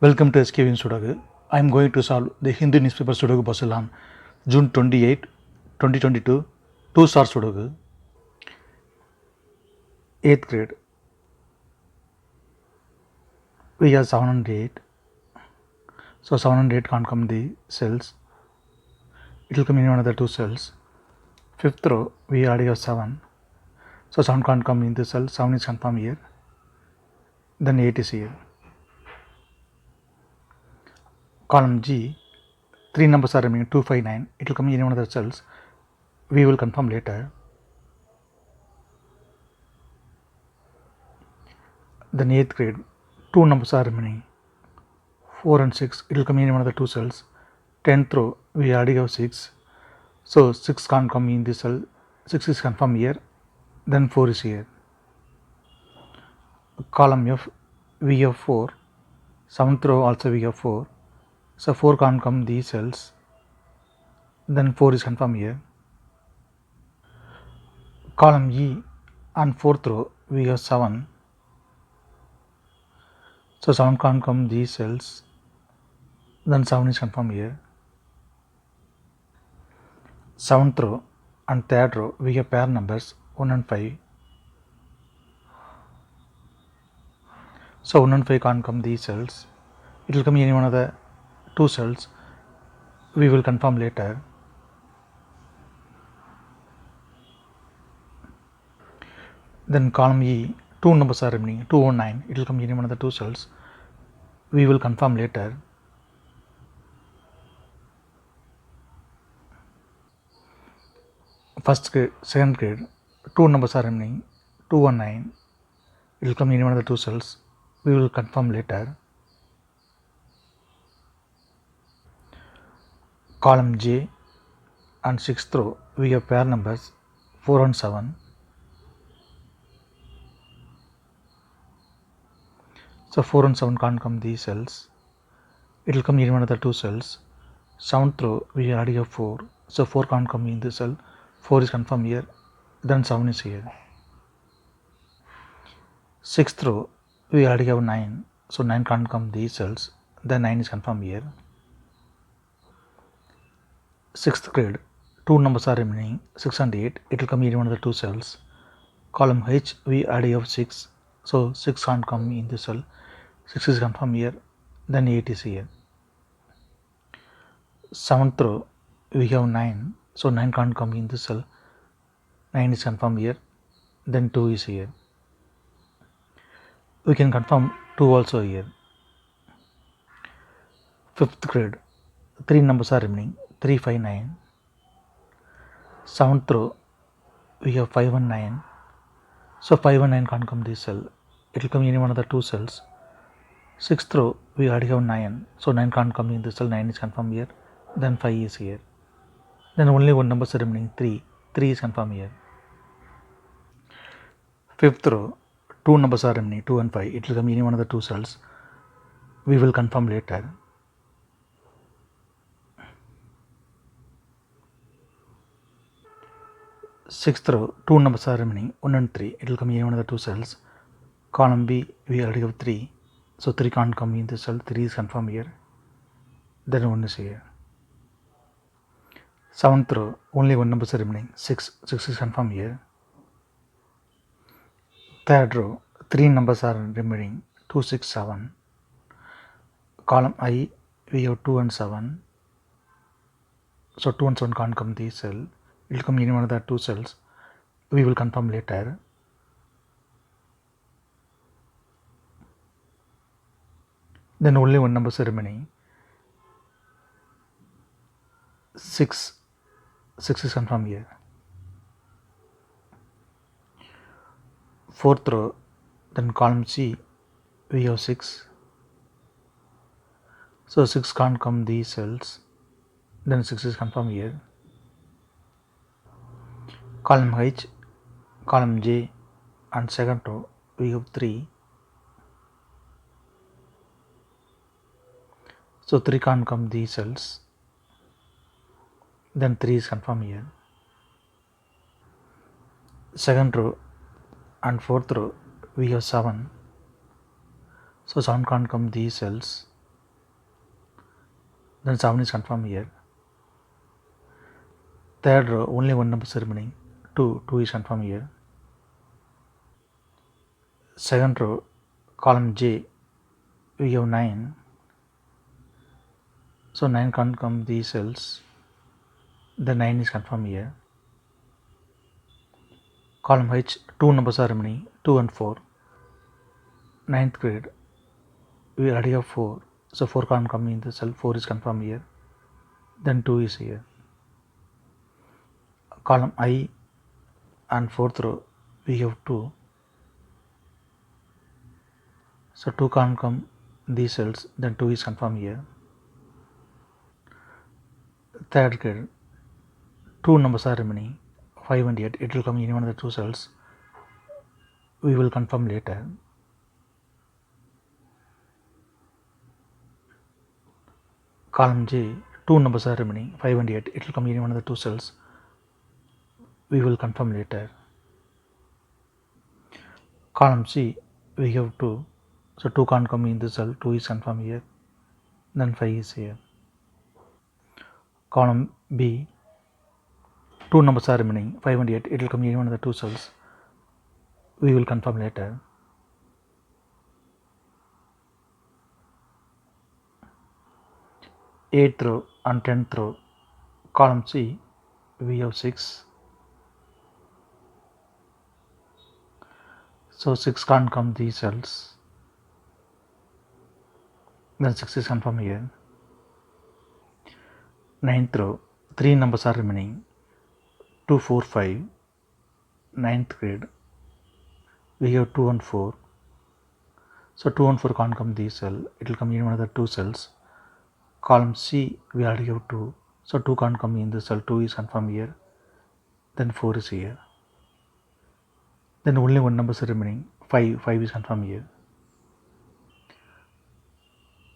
Welcome to SkVm Sudoku. I am going to solve the Hindu newspaper Sudoku puzzle on June 28, 2022, 2-star Sudoku, 8th grade. We have 708. So 708 can't come the cells. It will come in one of the two cells. 5th row, we already have 7. So 7 can't come in the cell. 7 is confirmed here. Then 8 is here. Column G, 3 numbers are remaining, 2, 5, 9. It will come in one of the cells. We will confirm later. Then 8th grade, 2 numbers are remaining, 4 and 6. It will come in one of the two cells. 10th row, we already have 6. So 6 can't come in this cell. 6 is confirmed here. Then 4 is here. Column F, we have 4. 7th row also we have 4. So 4 can't come these cells. Then 4 is confirmed here. Column E, on 4th row we have 7. So 7 can't come these cells. Then 7 is confirmed here. 7th row and 3rd row we have pair numbers 1 and 5. So 1 and 5 can't come these cells. It will come in one of the two cells. We will confirm later. Then column E, 2 numbers are remaining, 2 and 9. It will come in one of the two cells. We will confirm later. First grade, second grade, 2 numbers are remaining, 2 and 9. It will come in one of the two cells. We will confirm later. Column J and 6th row we have pair numbers 4 and 7. So 4 and 7 can't come these cells. It will come in one of the two cells. 7th row we already have 4. So 4 can't come in this cell. 4 is confirmed here. Then 7 is here. 6th row we already have 9. So 9 can't come these cells. Then 9 is confirmed here. 6th grade, 2 numbers are remaining, 6 and 8. It will come in one of the two cells. Column H we already have 6. So 6 can't come in this cell. 6 is confirmed here. Then 8 is here. 7th row we have 9. So 9 can't come in this cell. 9 is confirmed here. Then 2 is here. We can confirm 2 also here. 5th grade, 3 numbers are remaining, 3, 5, 9. 7th row we have 5 and 9. So 5 and 9 can't come this cell. It will come in one of the two cells. 6th row we already have 9. So 9 can't come in this cell. 9 is confirmed here. Then 5 is here. Then only one number is remaining, 3. 3 is confirmed here. 5th row, 2 numbers are remaining, 2 and 5. It will come in one of the two cells. We will confirm later. 6th row, 2 numbers are remaining, 1 and 3. It will come in one of the two cells. Column B, we already have 3. So 3 can't come in this cell. 3 is confirmed here. Then 1 is here. 7th row, only one number is remaining, 6. 6 is confirmed here. 3rd row, 3 numbers are remaining, 2, 6, 7. Column I, we have 2 and 7. So 2 and 7 can't come this cell. It will come in one of the two cells. We will confirm later. Then only one number is remaining, 6. 6 is confirmed here. 4th row, then column C, we have 6. So 6 can't come these cells. Then 6 is confirmed here. Column H, column J and 2nd row we have 3. So 3 can't come these cells. Then 3 is confirmed here. 2nd row and 4th row we have 7. So 7 can't come these cells. then 7 is confirmed here. Third row, only one number is remaining, 2 is confirmed here. Second row, column J, we have 9, so 9 can't come these cells, the 9 is confirmed here. Column H, 2 numbers are remaining, 2 and 4. Ninth grade, we already have 4, so 4 can't come in the cell, 4 is confirmed here, then 2 is here. Column I and fourth row, we have 2, so 2 can't come these cells, then 2 is confirmed here. Third grade, 2 numbers are remaining, 5 and 8, it will come in one of the 2 cells, we will confirm later. Column J, 2 numbers are remaining, 5 and 8, it will come in one of the 2 cells, we will confirm later. Column C, we have 2, so 2 can't come in the cell, 2 is confirmed here, then 5 is here. Column B, 2 numbers are remaining, 5 and 8, it will come in one of the 2 cells, we will confirm later. Eighth row and 10th row, column C, we have 6, so 6 can't come these cells, then 6 is confirmed here. Ninth row, 3 numbers are remaining, 2, 4, 5, ninth grade, we have 2 and 4, so 2 and 4 can't come these cell, it will come in one of the 2 cells. Column C, we already have 2, so 2 can't come in the cell, 2 is confirmed here, then 4 is here. Then only one number is remaining, 5 is confirmed here.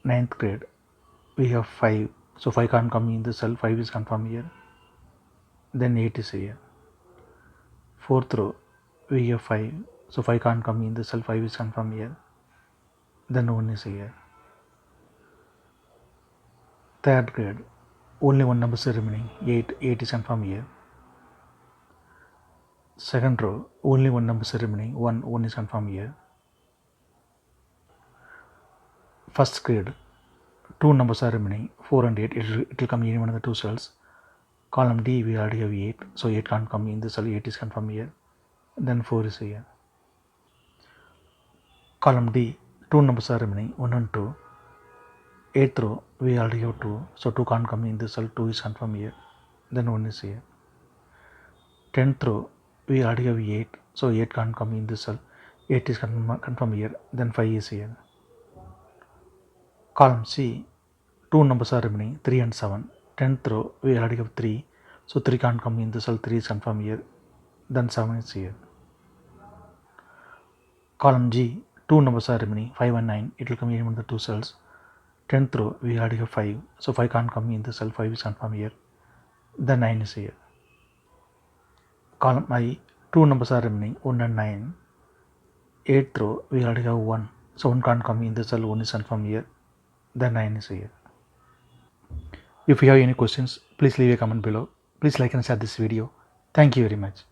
Ninth grade, we have 5, so 5 can't come in the cell, 5 is confirmed here, then 8 is here. Fourth row, we have 5, so 5 can't come in the cell, 5 is confirmed here, then 1 is here. Third grade, only one number is remaining, 8 is confirmed here. Second row, only one number is remaining, 1 is confirmed here. First grade, 2 numbers are remaining, 4 and 8, it will come in one of the 2 cells. Column D, we already have 8, so 8 can't come in the cell, 8 is confirmed here, then 4 is here. Column D, 2 numbers are remaining, 1 and 2. 8th row, we already have 2, so 2 can't come in the cell, 2 is confirmed here, then 1 is here. 10th row, we already have 8, so 8 can't come in the cell, 8 is confirmed here, then 5 is here. Column C, 2 numbers are remaining, 3 and 7. 10th row, we already have 3, so 3 can't come in the cell, 3 is confirmed here, then 7 is here. Column G, 2 numbers are remaining, 5 and 9, it will come in one of the 2 cells. 10th row, we already have 5, so 5 can't come in the cell, 5 is confirmed here, then 9 is here. Column I, 2 numbers are remaining, 1 and 9. 8th row, we already have 1, so 1 can't come in the cell, 1 is confirmed here, then 9 is here. If you have any questions, please leave a comment below. Please like and share this video. Thank you very much.